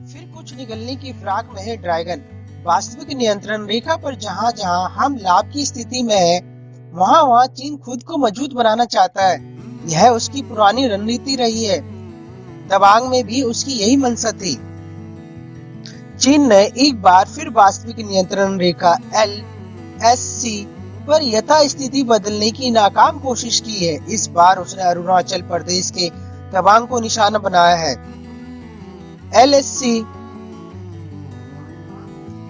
फिर कुछ निगलने की फिराक में है ड्रैगन। वास्तविक नियंत्रण रेखा पर जहां जहां हम लाभ की स्थिति में है, वहां वहां चीन खुद को मजबूत बनाना चाहता है। यह उसकी पुरानी रणनीति रही है। तवांग में भी उसकी यही मंशा थी। चीन ने एक बार फिर वास्तविक नियंत्रण रेखा LSC पर यथास्थिति बदलने की नाकाम कोशिश की है। इस बार उसने अरुणाचल प्रदेश के तवांग को निशाना बनाया है। LSC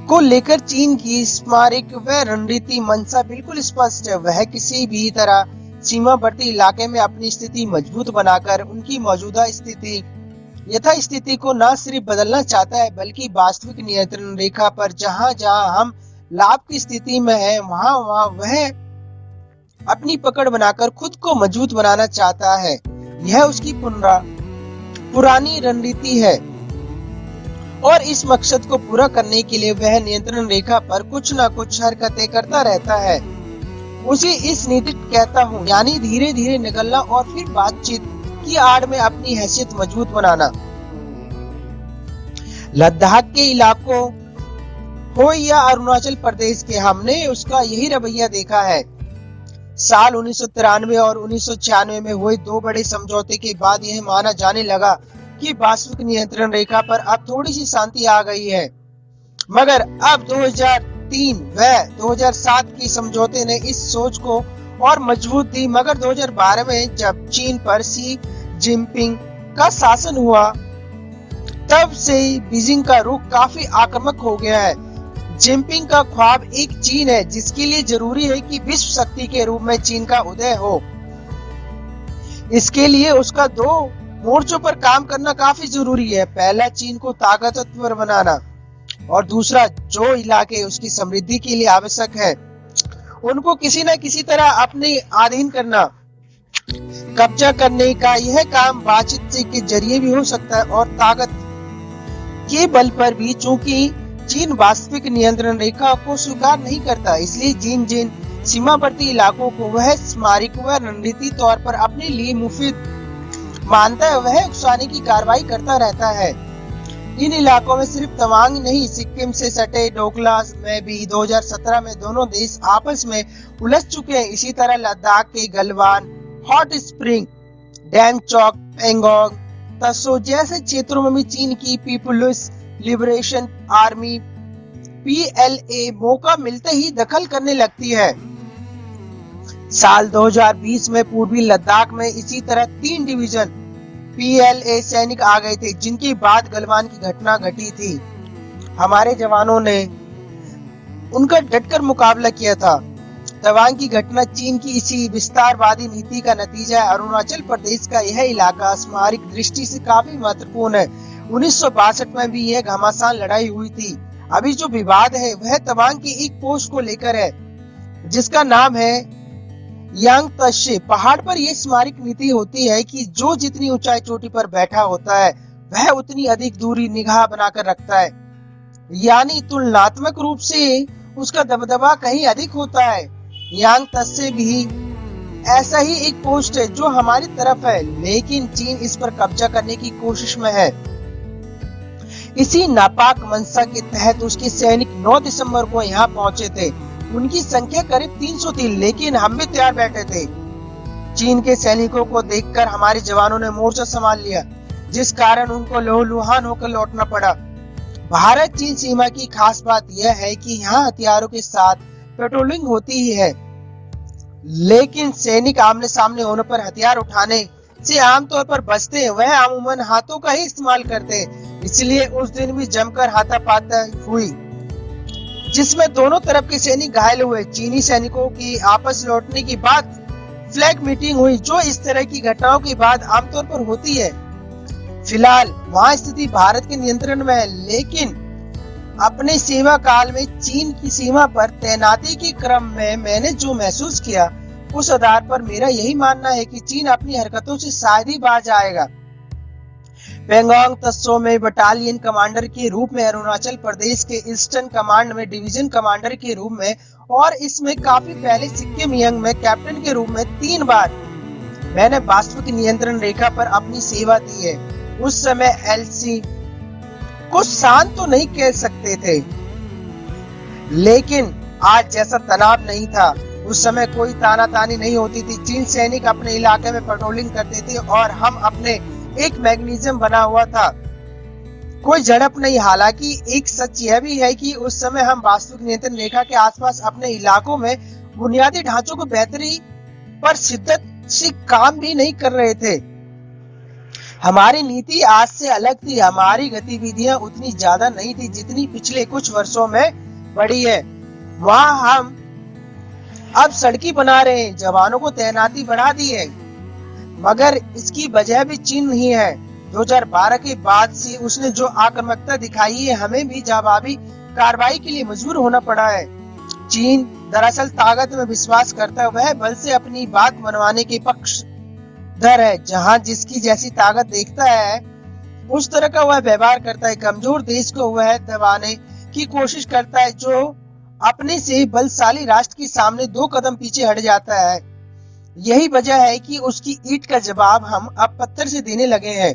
को लेकर चीन की स्मारक व रणनीति मंशा बिल्कुल स्पष्ट है। वह किसी भी तरह सीमावर्ती इलाके में अपनी स्थिति मजबूत बनाकर उनकी मौजूदा स्थिति यथास्थिति को न सिर्फ बदलना चाहता है, बल्कि वास्तविक नियंत्रण रेखा पर जहां जहां हम लाभ की स्थिति में है, वहां वहां वह अपनी पकड़ बनाकर खुद को मजबूत बनाना चाहता है। यह उसकी पुरानी रणनीति है और इस मकसद को पूरा करने के लिए वह नियंत्रण रेखा पर कुछ न कुछ हरकतें करता रहता है। उसे इस नीति कहता हूँ, यानी धीरे धीरे निगलना और फिर बातचीत की आड़ में अपनी हैसियत मजबूत बनाना। लद्दाख के इलाकों हो या अरुणाचल प्रदेश के, हमने उसका यही रवैया देखा है। साल 1993 और 1996 में हुए दो बड़े समझौते के बाद यह माना जाने लगा कि वास्तविक नियंत्रण रेखा पर अब थोड़ी सी शांति आ गई है। मगर अब 2003 व 2007 के समझौते ने इस सोच को और मजबूत दी। मगर 2012 में जब चीन पर शी जिनपिंग का शासन हुआ, तब से बीजिंग का रुख काफी आक्रामक हो गया है। जिनपिंग का ख्वाब एक चीन है जिसके लिए जरूरी है कि विश्व शक्ति के रूप में चीन का उदय हो। इसके लिए उसका दो मोर्चों पर काम करना काफी जरूरी है। पहला, चीन को ताकतवर बनाना, और दूसरा, जो इलाके उसकी समृद्धि के लिए आवश्यक है, उनको किसी न किसी तरह अपने अधीन करना। कब्जा करने का यह काम बातचीत के जरिए भी हो सकता है और ताकत के बल पर भी। चूंकि चीन वास्तविक नियंत्रण रेखा को स्वीकार नहीं करता, इसलिए जिन सीमावर्ती इलाकों को वह स्मारक व रणनीति तौर पर अपने लिए मुफीद मानता है, वह उकसाने की कार्रवाई करता रहता है। इन इलाकों में सिर्फ तवांग नहीं, सिक्किम से सटे डोकलास में भी 2017 में दोनों देश आपस में उलझ चुके हैं। इसी तरह लद्दाख के गलवान, हॉट स्प्रिंग, डैंगचौक, पेंगोंग, तसो जैसे क्षेत्रों में भी चीन की पीपुल्स लिबरेशन आर्मी PLA मौका मिलते ही दखल करने लगती है। साल 2020 में पूर्वी लद्दाख में इसी तरह 3 डिवीजन PLA सैनिक आ गए थे, जिनके बाद गलवान की घटना घटी थी। हमारे जवानों ने उनका डटकर मुकाबला किया था। तवांग की घटना चीन की इसी विस्तारवादी नीति का नतीजा है। अरुणाचल प्रदेश का यह इलाका स्मारक दृष्टि से काफी महत्वपूर्ण है। 1962 में भी यह घमासान लड़ाई हुई थी। अभी जो विवाद है वह तवांग की एक पोस्ट को लेकर है, जिसका नाम है यांग तशे। पहाड़ पर यह स्मारक नीति होती है कि जो जितनी ऊंचाई चोटी पर बैठा होता है, वह उतनी अधिक दूरी निगाह बनाकर रखता है, यानी तुलनात्मक रूप से उसका दबदबा कहीं अधिक होता है। यांग तशे भी ऐसा ही एक पोस्ट है जो हमारी तरफ है, लेकिन चीन इस पर कब्जा करने की कोशिश में है। इसी नापाक मंशा के तहत उसके सैनिक 9 दिसंबर को यहाँ पहुंचे थे। उनकी संख्या करीब 300 थी, लेकिन हम भी तैयार बैठे थे। चीन के सैनिकों को देखकर हमारे जवानों ने मोर्चा संभाल लिया, जिस कारण उनको लहूलुहान होकर लौटना पड़ा। भारत चीन सीमा की खास बात यह है कि यहाँ हथियारों के साथ पेट्रोलिंग होती ही है, लेकिन सैनिक आमने सामने होने पर हथियार उठाने से आमतौर पर बचते हैं। वह अमूमन हाथों का ही इस्तेमाल करते हैं। इसलिए उस दिन भी जमकर हाथापाई हुई, जिसमें दोनों तरफ के सैनिक घायल हुए। चीनी सैनिकों की आपस लौटने के बाद फ्लैग मीटिंग हुई, जो इस तरह की घटनाओं के बाद आमतौर पर होती है। फिलहाल वहां स्थिति भारत के नियंत्रण में है, लेकिन अपने सेवा काल में चीन की सीमा पर तैनाती के क्रम में मैंने जो महसूस किया, उस आधार पर मेरा यही मानना है कि चीन अपनी हरकतों से शायद ही बाज आएगा। पेंगोंग तत्सो में बटालियन कमांडर के रूप में, अरुणाचल प्रदेश के ईस्टर्न कमांड में डिवीजन कमांडर के रूप में, और इसमें काफी पहले सिक्किम यंग में कैप्टन के रूप में 3 बार मैंने वास्तविक नियंत्रण रेखा पर अपनी सेवा दी है। उस समय LC को शांत तो नहीं कह सकते थे, लेकिन आज जैसा तनाव नहीं था। उस समय कोई तानातानी नहीं होती थी। चीन सैनिक अपने इलाके में पेट्रोलिंग करते थे और हम अपने एक मैकेनिज्म बना हुआ था, कोई झड़प नहीं। हालांकि एक सच यह भी है कि उस समय हम वास्तविक नियंत्रण रेखा के आसपास अपने इलाकों में बुनियादी ढांचों को बेहतरी पर शिद्दत से काम भी नहीं कर रहे थे। हमारी नीति आज से अलग थी। हमारी गतिविधियां उतनी ज्यादा नहीं थी जितनी पिछले कुछ वर्षों में बढ़ी है। वहां हम अब सड़कें बना रहे हैं, जवानों को तैनाती बढ़ा दी है, मगर इसकी वजह भी चीन ही है। 2012 के बाद से उसने जो आक्रामकता दिखाई है, हमें भी जवाबी कार्रवाई के लिए मजबूर होना पड़ा है। चीन दरअसल ताकत में विश्वास करता है, वह बल से अपनी बात मनवाने के पक्षधर है। जहां जिसकी जैसी ताकत देखता है उस तरह का वह व्यवहार करता है। कमजोर देश को वह दबाने की कोशिश करता है, जो अपने से बलशाली राष्ट्र के सामने 2 कदम पीछे हट जाता है। यही वजह है कि उसकी ईंट का जवाब हम अब पत्थर से देने लगे हैं।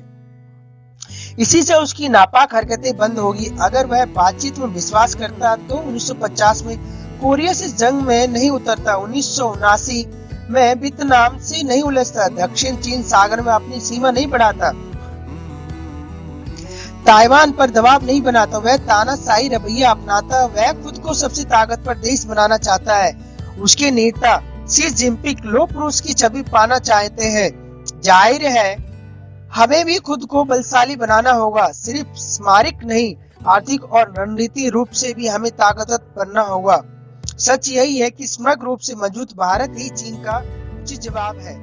इसी से उसकी नापाक हरकतें बंद होगी। अगर वह बातचीत में विश्वास करता तो 1950 में कोरिया से जंग में नहीं उतरता, 1979 में वियतनाम से नहीं उलझता, दक्षिण चीन सागर में अपनी सीमा नहीं बढ़ाता, ताइवान पर दबाव नहीं बनाता, वह तानाशाही रवैया अपनाता। वह खुद को सबसे ताकतवर देश बनाना चाहता है। उसके नेता शी जिनपिंग लोह पुरुष की छवि पाना चाहते हैं। जाहिर है हमें भी खुद को बलशाली बनाना होगा, सिर्फ स्मारक नहीं, आर्थिक और रणनीतिक रूप से भी हमें ताकतवर बनना होगा। सच यही है कि समग्र रूप से मजबूत भारत ही चीन का उचित जवाब है।